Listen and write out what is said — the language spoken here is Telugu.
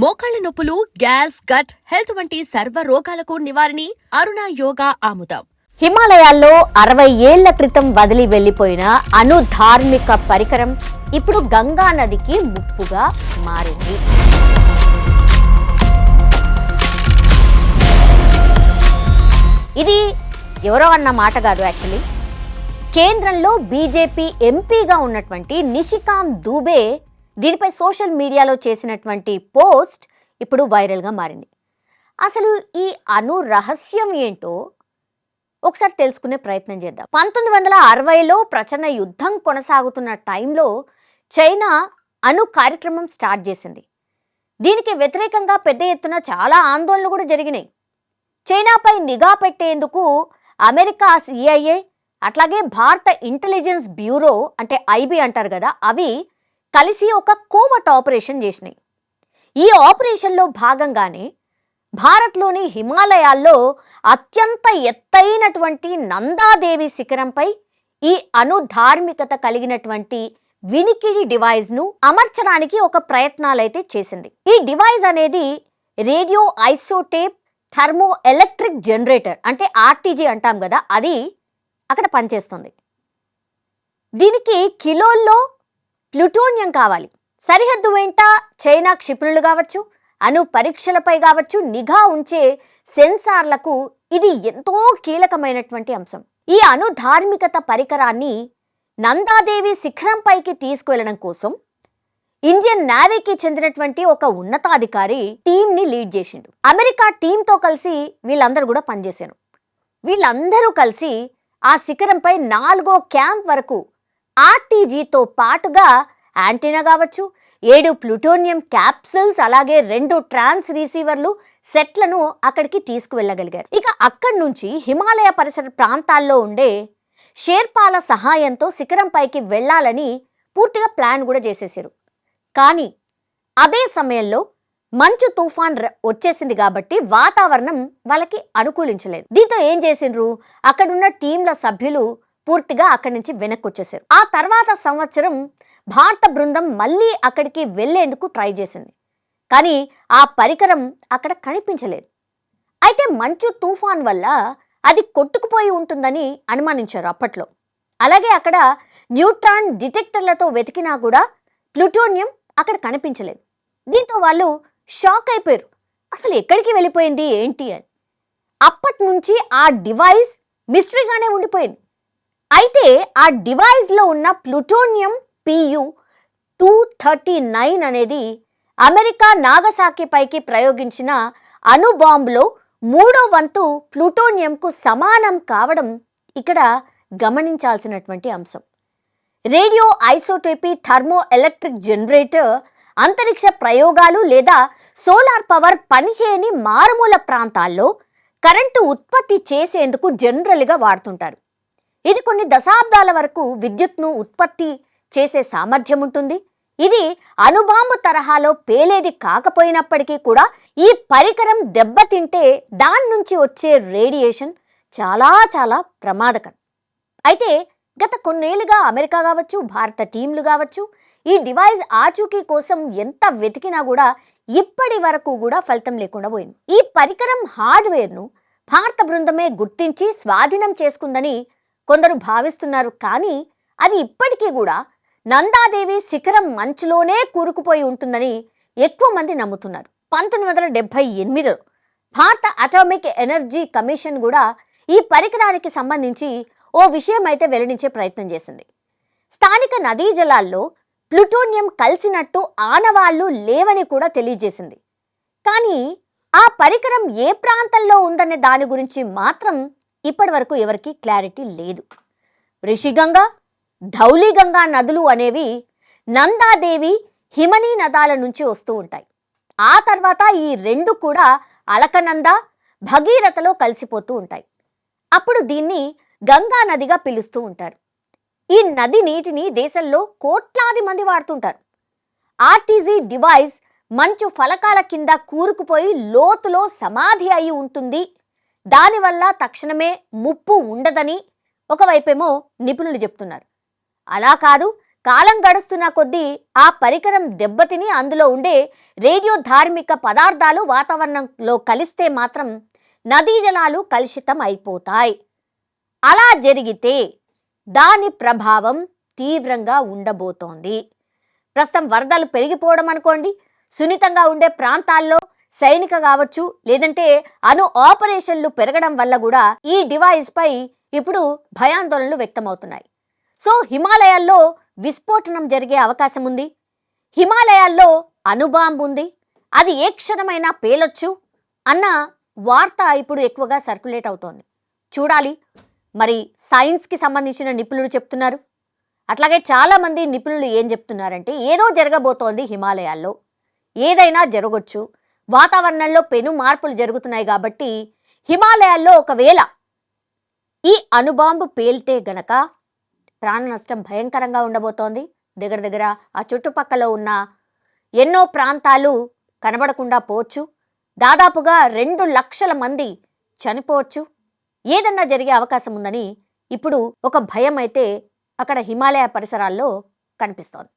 మోకాళ్ల నొప్పులు, గ్యాస్, గట్ హెల్త్ వంటి సర్వ రోగాలకు నివారణి అరుణ యోగా ఆముదం. హిమాలయాల్లో 60 ఏళ్ల క్రితం వదిలి వెళ్లిపోయిన అనుధార్మిక పరికరం ఇప్పుడు గంగా నదికి ముప్పుగా మారింది. ఇది ఎవరో అన్న మాట కాదు. యాక్చువల్లీ కేంద్రంలో బీజేపీ ఎంపీగా ఉన్నటువంటి నిషికాంత్ దూబే దీనిపై సోషల్ మీడియాలో చేసినటువంటి పోస్ట్ ఇప్పుడు వైరల్గా మారింది. అసలు ఈ అణు రహస్యం ఏంటో ఒకసారి తెలుసుకునే ప్రయత్నం చేద్దాం. 1960లో ప్రచండ యుద్ధం కొనసాగుతున్న టైంలో చైనా అణు కార్యక్రమం స్టార్ట్ చేసింది. దీనికి వ్యతిరేకంగా పెద్ద ఎత్తున చాలా ఆందోళనలు కూడా జరిగినాయి. చైనాపై నిఘా పెట్టేందుకు అమెరికా CIA అట్లాగే భారత ఇంటెలిజెన్స్ బ్యూరో అంటే IB అంటారు కదా, అవి కలిసి ఒక కోవట్ ఆపరేషన్ చేసినాయి. ఈ ఆపరేషన్లో భాగంగానే భారత్లోని హిమాలయాల్లో అత్యంత ఎత్తైనటువంటి నందాదేవి శిఖరంపై ఈ అణుధార్మికత కలిగినటువంటి వినికిడి డివైస్ను అమర్చడానికి ఒక ప్రయత్నాలైతే చేసింది. ఈ డివైస్ అనేది radio isotope thermo electric generator అంటే RTG అంటాం కదా, అది అక్కడ పనిచేస్తుంది. దీనికి కిలోల్లో ప్లూటోనియం కావాలి. సరిహద్దు వెంట చైనా క్షిపణులు కావచ్చు, అణు పరీక్షలపై కావచ్చు, నిఘా ఉంచే సెన్సార్లకు ఇది ఎంతో కీలకమైనటువంటి అంశం. ఈ అణుధార్మికత పరికరాన్ని నందాదేవి శిఖరంపైకి తీసుకువెళ్లడం కోసం ఇండియన్ నేవీకి చెందినటువంటి ఒక ఉన్నతాధికారి టీంని లీడ్ చేసిండు. అమెరికా టీంతో కలిసి వీళ్ళందరూ కూడా పనిచేశారు. వీళ్ళందరూ కలిసి ఆ శిఖరంపై 4వ క్యాంప్ వరకు RTGతో పాటుగా యాంటీనా కావచ్చు, 7 ప్లూటోనియం క్యాప్సూల్స్, అలాగే 2 ట్రాన్స్ రిసీవర్లు సెట్లను అక్కడికి తీసుకువెళ్ళగలిగారు. ఇక అక్కడి నుంచి హిమాలయ పరిసర ప్రాంతాల్లో ఉండే షేర్పాల సహాయంతో శిఖరంపైకి వెళ్లాలని పూర్తిగా ప్లాన్ కూడా చేసేసారు. కానీ అదే సమయంలో మంచు తుఫాన్ వచ్చేసింది కాబట్టి వాతావరణం వాళ్ళకి అనుకూలించలేదు. దీంతో ఏం చేసిండ్రు, అక్కడున్న టీంల సభ్యులు పూర్తిగా అక్కడి నుంచి వెనక్కి వచ్చేసారు. ఆ తర్వాత సంవత్సరం భారత బృందం మళ్ళీ అక్కడికి వెళ్లేందుకు ట్రై చేసింది. కానీ ఆ పరికరం అక్కడ కనిపించలేదు. అయితే మంచు తుఫాన్ వల్ల అది కొట్టుకుపోయి ఉంటుందని అనుమానించారు అప్పట్లో. అలాగే అక్కడ న్యూట్రాన్ డిటెక్టర్లతో వెతికినా కూడా ప్లూటోనియం అక్కడ కనిపించలేదు. దీంతో వాళ్ళు షాక్ అయిపోయారు, అసలు ఎక్కడికి వెళ్ళిపోయింది ఏంటి అని. అప్పటి నుంచి ఆ డివైస్ మిస్టరీగానే ఉండిపోయింది. అయితే ఆ డివైస్లో ఉన్న ప్లూటోనియం PU-239 అనేది అమెరికా నాగసాకి పైకి ప్రయోగించిన అణు బాంబులో 3వ వంతు ప్లూటోనియంకు సమానం కావడం ఇక్కడ గమనించాల్సినటువంటి అంశం. రేడియో ఐసోటోపీ థర్మో ఎలక్ట్రిక్ జనరేటర్ అంతరిక్ష ప్రయోగాలు లేదా సోలార్ పవర్ పనిచేయని మారుమూల ప్రాంతాల్లో కరెంటు ఉత్పత్తి చేసేందుకు జనరల్గా వాడుతుంటారు. ఇది కొన్ని దశాబ్దాల వరకు విద్యుత్ను ఉత్పత్తి చేసే సామర్థ్యం ఉంటుంది. ఇది అణుబాంబు తరహాలో పేలేది కాకపోయినప్పటికీ కూడా ఈ పరికరం దెబ్బతింటే దాని నుంచి వచ్చే రేడియేషన్ చాలా చాలా ప్రమాదకరం. అయితే గత కొన్నేళ్లుగా అమెరికా కావచ్చు, భారత టీంలు కావచ్చు, ఈ డివైస్ ఆచూకీ కోసం ఎంత వెతికినా కూడా ఇప్పటి వరకు కూడా ఫలితం లేకుండా పోయింది. ఈ పరికరం హార్డ్వేర్ను భారత బృందమే గుర్తించి స్వాధీనం చేసుకుందని కొందరు భావిస్తున్నారు. కానీ అది ఇప్పటికీ కూడా నందాదేవి శిఖరం మంచులోనే కూరుకుపోయి ఉంటుందని ఎక్కువ మంది నమ్ముతున్నారు. 1978లో భారత అటామిక్ ఎనర్జీ కమిషన్ కూడా ఈ పరికరానికి సంబంధించి ఓ విషయం అయితే వెల్లడించే ప్రయత్నం చేసింది. స్థానిక నదీ జలాల్లో ప్లూటోనియం కలిసినట్టు ఆనవాళ్లు లేవని కూడా తెలియజేసింది. కానీ ఆ పరికరం ఏ ప్రాంతంలో ఉందనే దాని గురించి మాత్రం ఇప్పటి వరకు ఎవరికి క్లారిటీ లేదు. రిషిగంగా, ధౌలీగంగా నదులు అనేవి నందాదేవి, హిమనీ నదాల నుంచి వస్తూ ఉంటాయి. ఆ తర్వాత ఈ 2 కూడా అలకనంద, భగీరథలో కలిసిపోతూ ఉంటాయి. అప్పుడు దీన్ని గంగా నదిగా పిలుస్తూ ఉంటారు. ఈ నది నీటిని దేశంలో కోట్లాది మంది వాడుతుంటారు. RTG డివైస్ మంచు ఫలకాల కింద కూరుకుపోయి లోతులో సమాధి అయి ఉంటుంది. దానివల్ల తక్షణమే ముప్పు ఉండదని ఒకవైపేమో నిపుణులు చెప్తున్నారు. అలా కాదు, కాలం గడుస్తున్న కొద్దీ ఆ పరికరం దెబ్బతిని అందులో ఉండే రేడియో ధార్మిక పదార్థాలు వాతావరణంలో కలిస్తే మాత్రం నదీ జలాలు కలుషితం అయిపోతాయి. అలా జరిగితే దాని ప్రభావం తీవ్రంగా ఉండబోతోంది. ప్రస్తుతం వరదలు పెరిగిపోవడం అనుకోండి, సున్నితంగా ఉండే ప్రాంతాల్లో సైనిక కావచ్చు, లేదంటే అణు ఆపరేషన్లు పెరగడం వల్ల కూడా ఈ డివైస్ పై ఇప్పుడు భయాందోళనలు వ్యక్తమవుతున్నాయి. సో హిమాలయాల్లో విస్ఫోటనం జరిగే అవకాశం ఉంది. హిమాలయాల్లో అణుబాంబు ఉంది, అది ఏ క్షణమైనా పేలొచ్చు అన్న వార్త ఇప్పుడు ఎక్కువగా సర్క్యులేట్ అవుతోంది. చూడాలి మరి సైన్స్కి సంబంధించిన నిపుణులు చెప్తున్నారు. అట్లాగే చాలామంది నిపుణులు ఏం చెప్తున్నారంటే ఏదో జరగబోతోంది హిమాలయాల్లో, ఏదైనా జరగవచ్చు, వాతావరణంలో పెను మార్పులు జరుగుతున్నాయి కాబట్టి హిమాలయాల్లో ఒకవేళ ఈ అణుబాంబు పేల్తే గనక ప్రాణ నష్టం భయంకరంగా ఉండబోతోంది. దగ్గర దగ్గర ఆ చుట్టుపక్కల ఉన్న ఎన్నో ప్రాంతాలు కనబడకుండా పోవచ్చు. దాదాపుగా 2 లక్షల మంది చనిపోవచ్చు. ఏదన్నా జరిగే అవకాశం ఉందని ఇప్పుడు ఒక భయం అయితే అక్కడ హిమాలయ పరిసరాల్లో కనిపిస్తోంది.